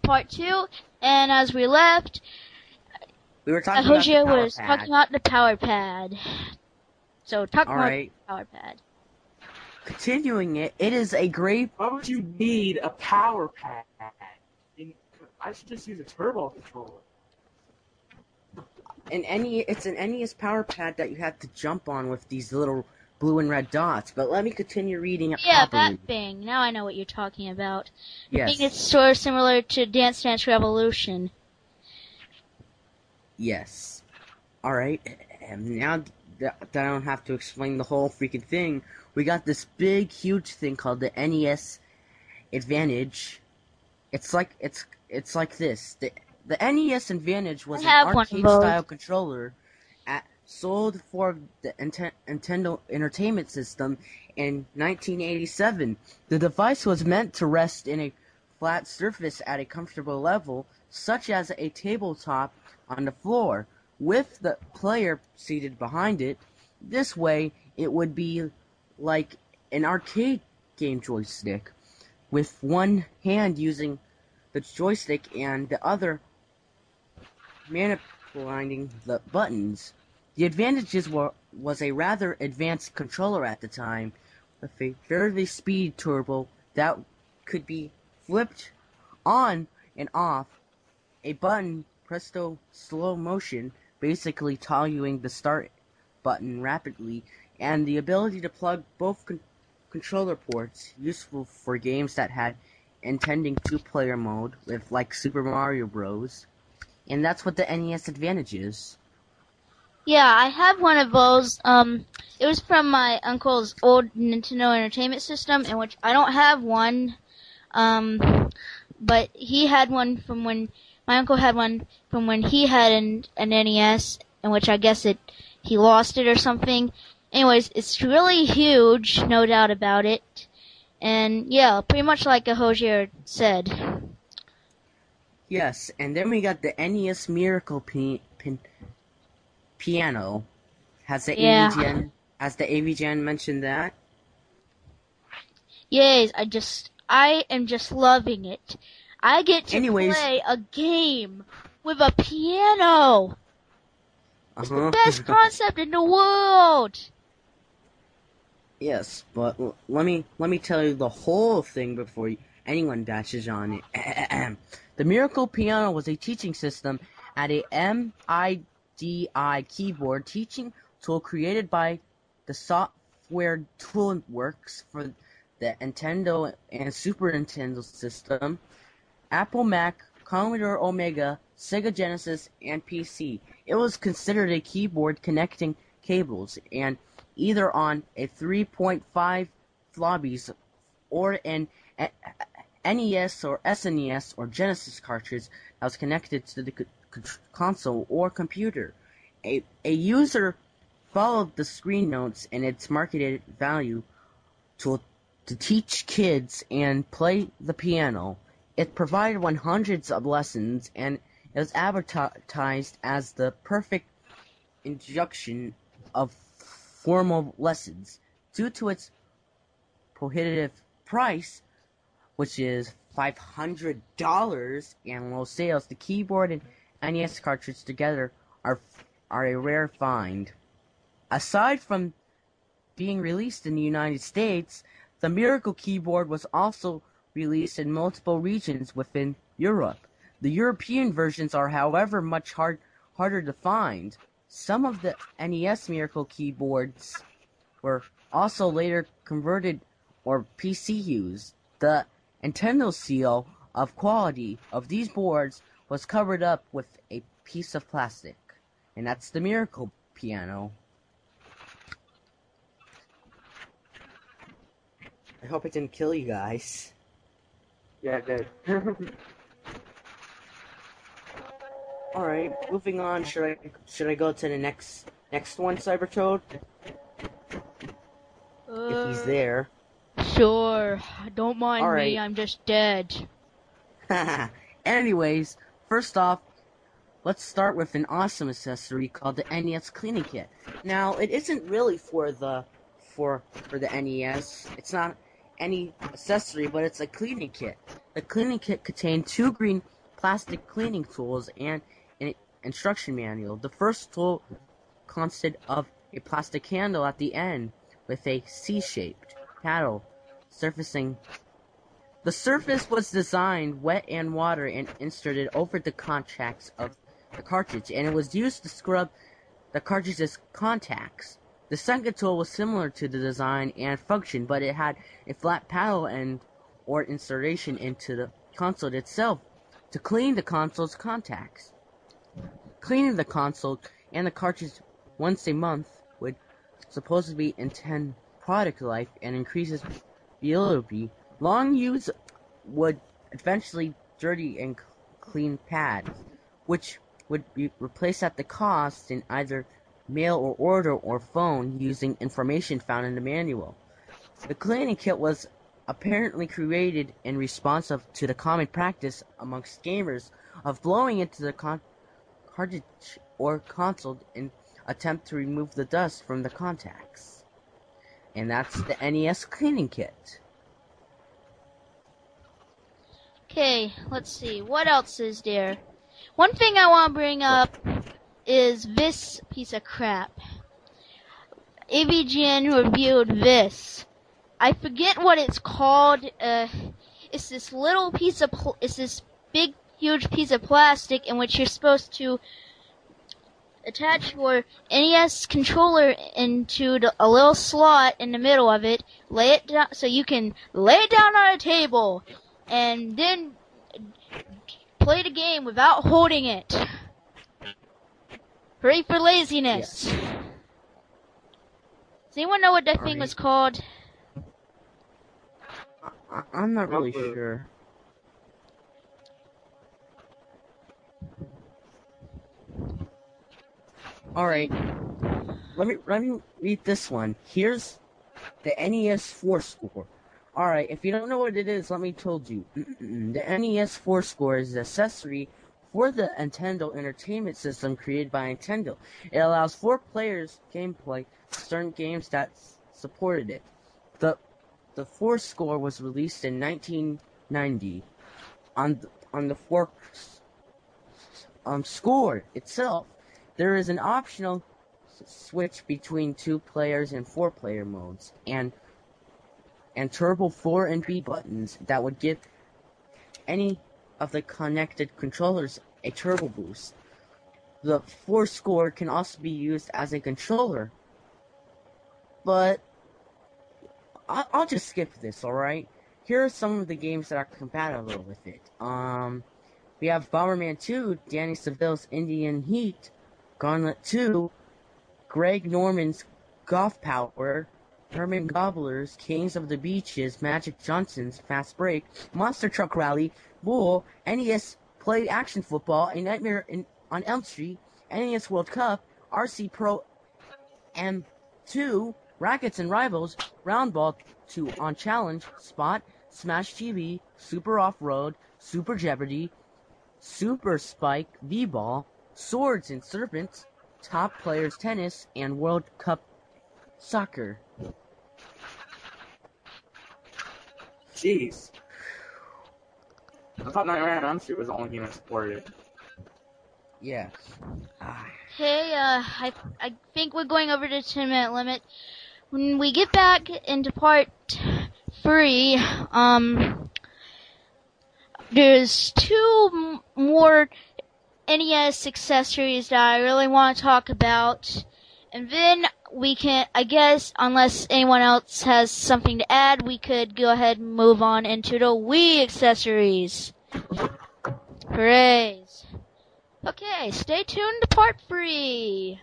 part 2, and as we left, We were talking about the Hosea power was pad. talking about the power pad. So talk more about Alright. the power pad. Continuing it is a great... Why would you need a power pad? I should just use a turbo controller. It's an NES power pad that you have to jump on with these little blue and red dots. But let me continue reading it Yeah, properly. that thing. Now I know what you're talking about. I Yes. think it's sort of similar to Dance Dance Revolution. Yes. Alright, and now that I don't have to explain the whole freaking thing, we got this big, huge thing called the NES Advantage. It's like this. The NES Advantage was an arcade-style controller sold for the Nintendo Entertainment System in 1987. The device was meant to rest in a flat surface at a comfortable level, such as a tabletop on the floor, with the player seated behind it. This way, it would be like an arcade game joystick, with one hand using the joystick and the other manipulating the buttons. The advantages was a rather advanced controller at the time, with a fairly speed turbo that could be flipped on and off, a button presto slow motion, basically toggling the start button rapidly, and the ability to plug both controller ports, useful for games that had intending two-player mode, with like Super Mario Bros. And that's what the NES Advantage is. Yeah, I have one of those. It was from my uncle's old Nintendo Entertainment System, in which I don't have one. But he had one from when my uncle had one from when he had an NES, in which I guess he lost it or something. Anyways, it's really huge, no doubt about it. And yeah, pretty much like a Hosier said. Yes, and then we got the NES Miracle Piano. Has the AV-Gen mentioned that? Yes, I am just loving it. I get to play a game with a piano. It's the best concept in the world. Yes, but let me tell you the whole thing before anyone dashes on it. The Miracle Piano was a teaching system at a MIDI keyboard teaching tool created by the Software Toolworks for the Nintendo and Super Nintendo system, Apple Mac, Commodore Omega, Sega Genesis, and PC. It was considered a keyboard connecting cables, and either on a 3.5 floppies or an NES or SNES or Genesis cartridge that was connected to the console or computer. A user followed the screen notes and its marketed value to teach kids and play the piano. It provided hundreds of lessons, and it was advertised as the perfect introduction of formal lessons. Due to its prohibitive price, which is $500, and low sales, the keyboard and NES cartridge together are a rare find. Aside from being released in the United States, the Miracle keyboard was also released in multiple regions within Europe. The European versions are, however, much harder to find. Some of the NES Miracle keyboards were also later converted or PC used. The Nintendo seal of quality of these boards was covered up with a piece of plastic, and that's the Miracle Piano. I hope it didn't kill you guys. Yeah, it did. Alright, moving on. Should I go to the next one, Cybertoad? If he's there. Sure. Don't mind All right. me, I'm just dead. Anyways, first off, let's start with an awesome accessory called the NES Cleaning Kit. Now, it isn't really for the NES. It's not any accessory, but it's a cleaning kit. The cleaning kit contained 2 green plastic cleaning tools and an instruction manual. The first tool consisted of a plastic handle at the end with a C-shaped paddle surfacing. The surface was designed wet and water and inserted over the contacts of the cartridge, and it was used to scrub the cartridge's contacts. The second tool was similar to the design and function, but it had a flat paddle end or insertion into the console itself to clean the console's contacts. Cleaning the console and the cartridge once a month would supposedly extend product life and increases viability. Long use would eventually dirty and clean pads, which would be replaced at the cost in either mail or order or phone using information found in the manual. The cleaning kit was apparently created in response to the common practice amongst gamers of blowing into the cartridge or console in attempt to remove the dust from the contacts. And that's the NES cleaning kit. Okay, let's see. What else is there? One thing I want to bring up is this piece of crap. AVGN reviewed this. I forget what it's called. It's this little piece of it's this big, huge piece of plastic in which you're supposed to attach your NES controller into a little slot in the middle of it. Lay it down so you can lay it down on a table, and then play the game without holding it. Hooray for laziness. Yes. Does anyone know what that thing was called? I'm not really sure. Alright. Let me read this one. Here's the NES 4 score. Alright, if you don't know what it is, let me tell you. The NES 4 score is an accessory for the Nintendo Entertainment System created by Nintendo. It allows 4 players gameplay for certain games that supported it. The 4 score was released in 1990. On the 4 score itself, there is an optional switch between 2 players and 4 player modes, and turbo 4 and B buttons that would give any of the connected controllers a turbo boost. The 4 score can also be used as a controller, but I'll just skip this, alright? Here are some of the games that are compatible with it. We have Bomberman 2, Danny Seville's Indian Heat, Gauntlet 2, Greg Norman's Golf Power, Herman Gobbler's Kings of the Beaches, Magic Johnson's Fast Break, Monster Truck Rally, Bull, NES Play Action Football, A Nightmare on Elm Street, NES World Cup, RC Pro M2, Rackets and Rivals, Roundball 2 on Challenge, Spot, Smash TV, Super Off-Road, Super Jeopardy, Super Spike V-Ball, Swords and Serpents, Top Players Tennis, and World Cup Soccer. Jeez. I thought Nightmare on Elm Street was the only game I supported. Yes. Okay, I think we're going over the 10-minute limit. When we get back into part 3, there's 2 more NES accessories that I really want to talk about. And then we can, I guess, unless anyone else has something to add, we could go ahead and move on into the Wii accessories. Hooray. Okay, stay tuned to part 3.